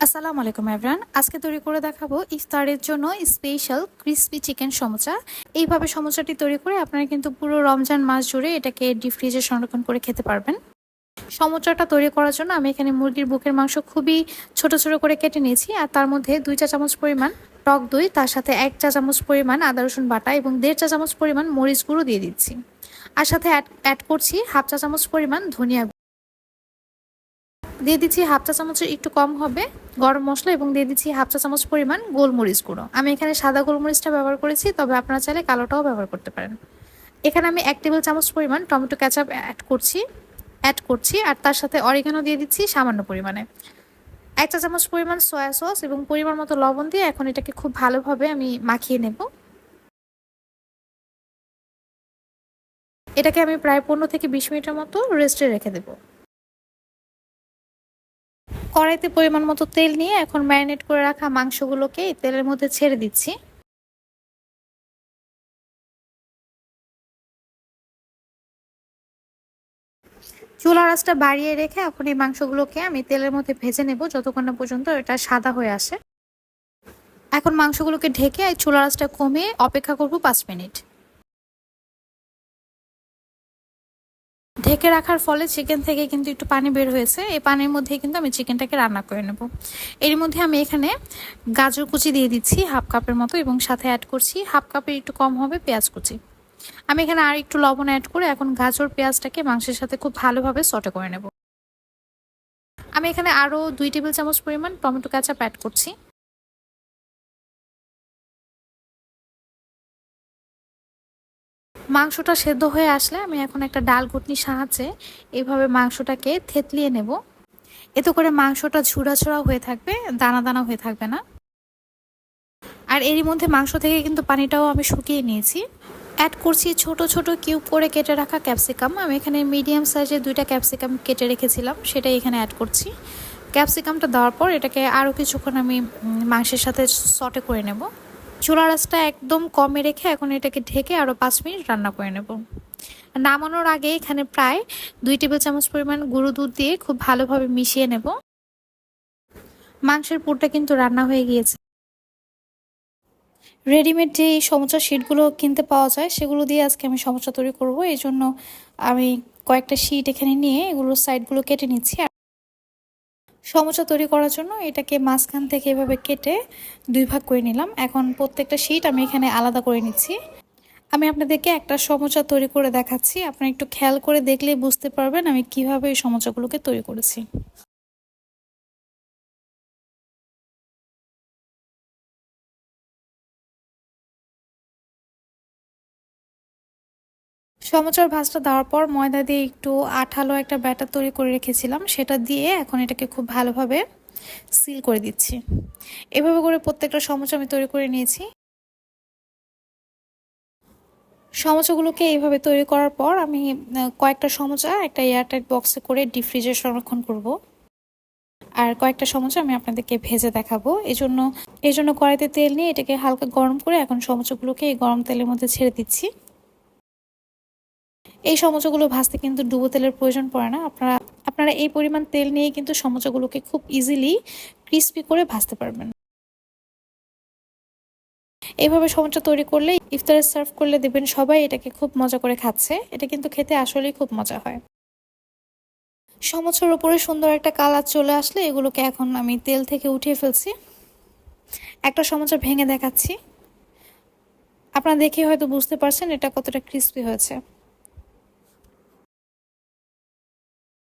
আসসালামু আলাইকুম এভরিওয়ান। আজকে তৈরি করে দেখাবো ইফতারের জন্য স্পেশাল ক্রিসপি চিকেন সমোসা। এইভাবে সমোসাটি তৈরি করে আপনারা কিন্তু পুরো রমজান মাস জুড়ে এটাকে ডিপ ফ্রিজে সংরক্ষণ করে খেতে পারবেন। সমোসাটা তৈরি করার জন্য আমি এখানে মুরগির বুকের মাংস খুবই ছোট ছোট করে কেটে নিয়েছি, আর তার মধ্যে 2 চা চামচ পরিমাণ টক দই, তার সাথে 1 চা চামচ পরিমাণ আদা রসুন বাটা এবং 1.5 চা চামচ পরিমাণ মরিচ গুঁড়ো দিয়ে দিচ্ছি। আর সাথে অ্যাড করছি হাফ চা চামচ পরিমাণ ধনিয়া, দিয়ে দিচ্ছি হাফ চা চামচের একটু কম হবে গরম মশলা এবং দিয়ে দিচ্ছি হাফ চা চামচ পরিমাণ গোলমরিচ গুঁড়ো। আমি এখানে সাদা গোলমরিচটা ব্যবহার করেছি, তবে আপনারা চাইলে কালোটাও ব্যবহার করতে পারেন। এখানে আমি 1 টেবিল চামচ পরিমাণ টমেটো কেচাপ অ্যাড করছি আর তার সাথে অরিগানো দিয়ে দিচ্ছি সামান্য পরিমাণে। 1 চা চামচ পরিমাণ সয়া সস এবং পরিমাণ মতো লবণ দিয়ে এখন এটাকে খুব ভালোভাবে আমি মাখিয়ে নেব। এটাকে আমি প্রায় 15 থেকে 20 মিনিটের মতো রেস্টে রেখে দেবো। কড়াইতে পরিমাণ মতো তেল নিয়ে এখন ম্যারিনেট করে রাখা মাংসগুলোকে এই তেলের মধ্যে ছেড়ে দিচ্ছি। চুলার আঁচটা বাড়িয়ে রেখে এখন এই মাংসগুলোকে আমি তেলের মধ্যে ভেজে নেব যতক্ষণ না পর্যন্ত এটা সাদা হয়ে আসে। এখন মাংসগুলোকে ঢেকে এই চুলার আঁচটা কমিয়ে অপেক্ষা করব 5 মিনিট। ঢেকে রাখার ফলে চিকেন থেকে কিন্তু একটু পানি বের হয়েছে, এই পানির মধ্যে কিন্তু আমি চিকেনটাকে রান্না করে নেব। এর মধ্যে আমি এখানে গাজর কুচি দিয়ে দিচ্ছি হাফ কাপের মতো এবং সাথে অ্যাড করছি হাফ কাপের একটু কম হবে পেঁয়াজ কুচি। আমি এখানে আর একটু লবণ অ্যাড করে এখন গাজর পেঁয়াজটাকে মাংসের সাথে খুব ভালোভাবে সটে করে নেব। আমি এখানে আরও 2 টেবিল চামচ পরিমাণ টমেটো কেচাপ অ্যাড করছি। মাংসটা সেদ্ধ হয়ে আসলে আমি এখন একটা ডাল ঘুটনির সাহায্যে এইভাবে মাংসটাকে থেতলিয়ে নেব। এতে করে মাংসটা ঝুড়া হয়ে থাকবে, দানা দানা হয়ে থাকবে না। আর এরই মধ্যে মাংস থেকে কিন্তু পানিটাও আমি শুকিয়ে নিয়েছি। অ্যাড করছি ছোট ছোট কিউব করে কেটে রাখা ক্যাপসিকাম। আমি এখানে মিডিয়াম সাইজের 2টা ক্যাপসিকাম কেটে রেখেছিলাম, সেটাই এখানে অ্যাড করছি। ক্যাপসিকামটা দেওয়ার পর এটাকে আরও কিছুক্ষণ আমি মাংসের সাথে সটে করে নেব। চুলার আঁচটা একদম কমে রেখে এখন এটাকে ঢেকে আরও 5 মিনিট রান্না করে নেব। নামানোর আগে এখানে প্রায় 2 টেবিল চামচ পরিমাণ গুঁড়ো দুধ দিয়ে খুব ভালোভাবে মিশিয়ে নেব। মাংসের পুরটা কিন্তু রান্না হয়ে গিয়েছে। রেডিমেড যে সমোসা শিটগুলো কিনতে পাওয়া যায় সেগুলো দিয়ে আজকে আমি সমোসা তৈরি করব। এই জন্য আমি কয়েকটা শিট এখানে নিয়ে এগুলোর সাইডগুলো কেটে নিচ্ছি। আর সমোসা তৈরি করার জন্য এটাকে মাঝখান থেকে এভাবে কেটে 2 ভাগ করে নিলাম। এখন প্রত্যেকটা শিট আমি এখানে আলাদা করে নিচ্ছি। আমি আপনাদেরকে একটা সমোসা তৈরি করে দেখাচ্ছি, আপনারা একটু খেয়াল করে দেখলেই বুঝতে পারবেন আমি কিভাবে এই সমোসাগুলোকে তৈরি করেছি। সমোসার ভাঁজটা দেওয়ার পর ময়দা দিয়ে একটু আঠালো একটা ব্যাটার তৈরি করে রেখেছিলাম, সেটা দিয়ে এখন এটাকে খুব ভালোভাবে সিল করে দিচ্ছি। এভাবে করে প্রত্যেকটা সমোসা আমি তৈরি করে নিয়েছি। সমোসাগুলোকে এইভাবে তৈরি করার পর আমি কয়েকটা সমোসা একটা এয়ারটাইট বক্সে করে ডিপ ফ্রিজে সংরক্ষণ করব। আর কয়েকটা সমোসা আমি আপনাদেরকে ভেজে দেখাবো। এই জন্য কড়াইতে তেল নিয়ে এটাকে হালকা গরম করে এখন সমোসাগুলোকে এই গরম তেলের মধ্যে ছেড়ে দিচ্ছি। এই সমোসাগুলো ভাজতে কিন্তু ডুবো তেলের প্রয়োজন পড়ে না। আপনারা এই পরিমাণ তেল নিয়ে কিন্তু সমোসাগুলোকে খুব ইজিলি ক্রিস্পি করে ভাজতে পারবেন। এইভাবে সমোসা তৈরি করলে ইফতারে সার্ভ করলে দেখবেন সবাই এটাকে খুব মজা করে খাচ্ছে। এটা কিন্তু খেতে আসলেই খুব মজা হয়। সমোসার উপরে সুন্দর একটা কালার চলে আসলে এগুলোকে এখন আমি তেল থেকে উঠিয়ে ফেলছি। একটা সমোসা ভেঙে দেখাচ্ছি, আপনারা দেখে হয়তো বুঝতে পারছেন এটা কতটা ক্রিস্পি হয়েছে।